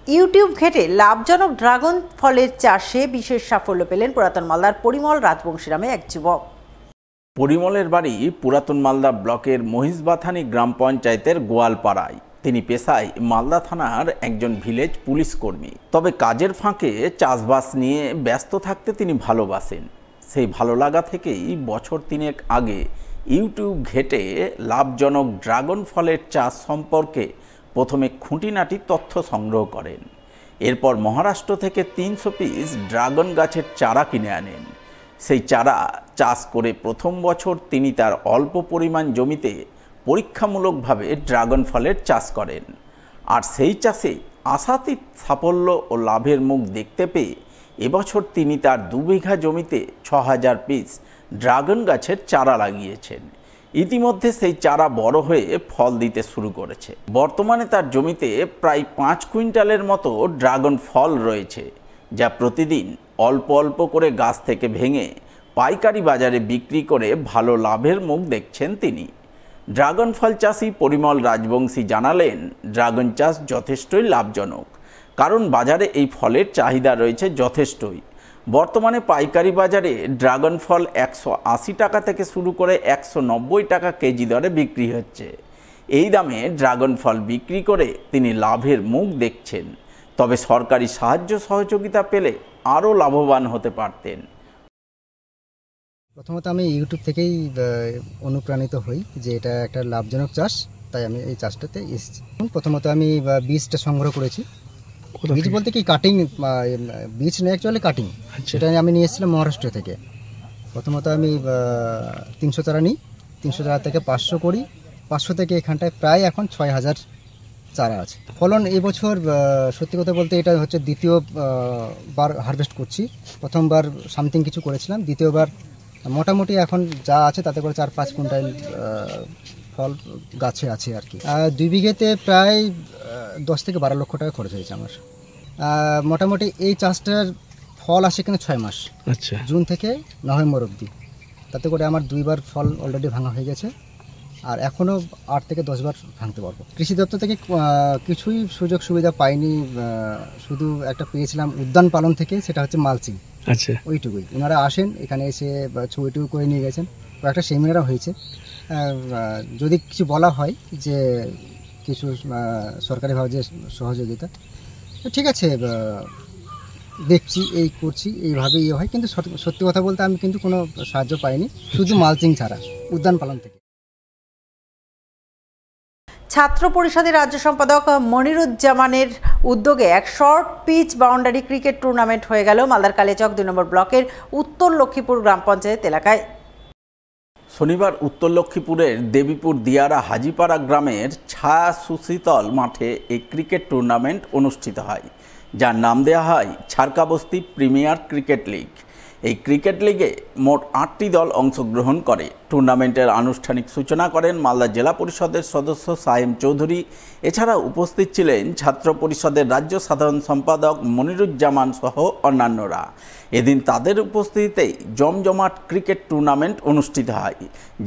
YouTube ঘেটে লাভজনক dragon ফলের চাষে বিশেষ সাফল্য পেলেন পুরাতন মালদার পরিমল রাজবংশী নামে এক যুবক। পরিমলের বাড়ি পুরাতন মালদা ব্লকের মহিষবাথানি গ্রাম পঞ্চায়েতের গোয়ালপাড়ায়। তিনি পেশায় মালদা থানার একজন ভিলেজ পুলিশ কর্মী। তবে কাজের ফাঁকে চাষবাস নিয়ে ব্যস্ত থাকতে তিনি ভালোবাসেন। সেই ভালো লাগা থেকেই বছর 3 আগে ইউটিউব ঘেটে লাভজনক ড্রাগন ফলের চাষ সম্পর্কে প্রথমে খুঁটিনাটি তথ্য সংগ্রহ করেন। এরপর মহারাষ্ট্র থেকে 300 পিস ড্রাগন গাছের চারা কিনে আনেন। সেই চারা চাষ করে প্রথম বছর তিনি তার অল্প পরিমাণ জমিতে পরীক্ষামূলকভাবে ড্রাগন ফলের চাষ করেন। আর সেই চাষে আশাতীত সাফল্য ও লাভের মুখ দেখতে পেয়ে এবছর তিনি তার 2 বিঘা জমিতে 6000 পিস ড্রাগন গাছের চারা লাগিয়েছেন। ইতিমধ্যে সেই চারা বড় হয়ে ফল দিতে শুরু করেছে। বর্তমানে তার জমিতে প্রায় 5 কুইন্টালের মতো ড্রাগন ফল রয়েছে, যা প্রতিদিন অল্প অল্প করে গাছ থেকে ভেঙে পাইকারি বাজারে বিক্রি করে ভালো লাভের মুখ দেখছেন তিনি। ড্রাগন ফল চাষি পরিমল রাজবংশী জানালেন, ড্রাগন চাষ যথেষ্টই লাভজনক, কারণ বাজারে এই ফলের চাহিদা রয়েছে যথেষ্টই। বর্তমানে পাইকারি বাজারে ড্রাগন ফল 180 টাকা থেকে শুরু করে 190 টাকা কেজি দরে বিক্রি হচ্ছে। এই দামে ড্রাগন ফল বিক্রি করে তিনি লাভের মুখ দেখছেন। তবে সরকারি সাহায্য সহযোগিতা পেলে আরও লাভবান হতে পারতেন। প্রথমত আমি ইউটিউব থেকেই অনুপ্রাণিত হই যে এটা একটা লাভজনক চাষ, তাই আমি এই চাষটাতে এসেছি। প্রথমত আমি বীজটা সংগ্রহ করেছি। বীজ বলতে কি কাটিং, বীজ নয় অ্যাকচুয়ালি কাটিং। সেটা আমি নিয়ে এসেছিলাম মহারাষ্ট্র থেকে। প্রথমত আমি 300 চারা নিই, 300 চারা থেকে 500 করি, 500 থেকে এখানটায় প্রায় এখন 6000 চারা আছে। ফলন এবছর সত্যি কথা বলতে এটা হচ্ছে দ্বিতীয় বার হারভেস্ট করছি। প্রথমবার সামথিং কিছু করেছিলাম, দ্বিতীয়বার মোটামুটি এখন যা আছে তাতে করে 4-5 কুইন্টাল ফল গাছে আছে আর কি। 2 বিঘেতে প্রায় 10 থেকে 12 লক্ষ টাকা খরচ হয়েছে আমার। মোটামুটি এই চাষটার ফল আসে কিন্তু 6 মাস, আচ্ছা, জুন থেকে নভেম্বর অবধি। তাতে করে আমার 2 বার ফল অলরেডি ভাঙা হয়ে গেছে, আর এখনও 8 থেকে 10 বার ভাঙতে পারবো। কৃষি দপ্তর থেকে কিছুই সুযোগ সুবিধা পাইনি, শুধু একটা পেয়েছিলাম উদ্যান পালন থেকে, সেটা হচ্ছে মালচিং। আচ্ছা, ওইটুকুই। ওনারা আসেন এখানে এসে ছবিটুকু করে নিয়ে গেছেন, একটা সেমিনারও হয়েছে। যদি কিছু বলা হয় যে কিছু সরকারিভাবে যে সহযোগিতা, ঠিক আছে দেখছি, এই করছি, এইভাবে ইয়ে হয়। কিন্তু সত্যি কথা বলতে আমি কিন্তু কোনো সাহায্য পাইনি, শুধু মালচিং ছাড়া উদ্যান পালন থেকে। ছাত্র পরিষদের রাজ্য সম্পাদক মনিরুজ্জামানের উদ্যোগে এক short pitch boundary cricket tournament হয়ে গেল মালদার কালিয়াচক 2 নম্বর ব্লকের উত্তর লক্ষ্মীপুর গ্রাম পঞ্চায়েত এলাকায়। শনিবার উত্তর লক্ষ্মীপুরের দেবীপুর দিয়ারা হাজিপাড়া গ্রামের ছায়া সুশীতল মাঠে এই ক্রিকেট টুর্নামেন্ট অনুষ্ঠিত হয়, যার নাম দেওয়া হয় ছারকাবস্তি প্রিমিয়ার ক্রিকেট লিগ। এই ক্রিকেট লিগে মোট 8টি দল অংশগ্রহণ করে। টুর্নামেন্টের আনুষ্ঠানিক সূচনা করেন মালদা জেলা পরিষদের সদস্য সায়েম চৌধুরী। এছাড়া উপস্থিত ছিলেন ছাত্র পরিষদের রাজ্য সাধারণ সম্পাদক মনিরুজ্জামান সহ অন্যান্যরা। এদিন তাদের উপস্থিতিতেই জমজমাট ক্রিকেট টুর্নামেন্ট অনুষ্ঠিত হয়,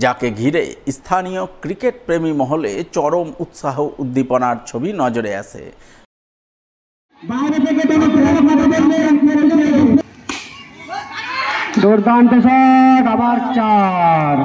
যাকে ঘিরে স্থানীয় ক্রিকেট প্রেমী মহলে চরম উৎসাহ উদ্দীপনার ছবি নজরে আসে। দুর্দান্ত শট, আবার 4।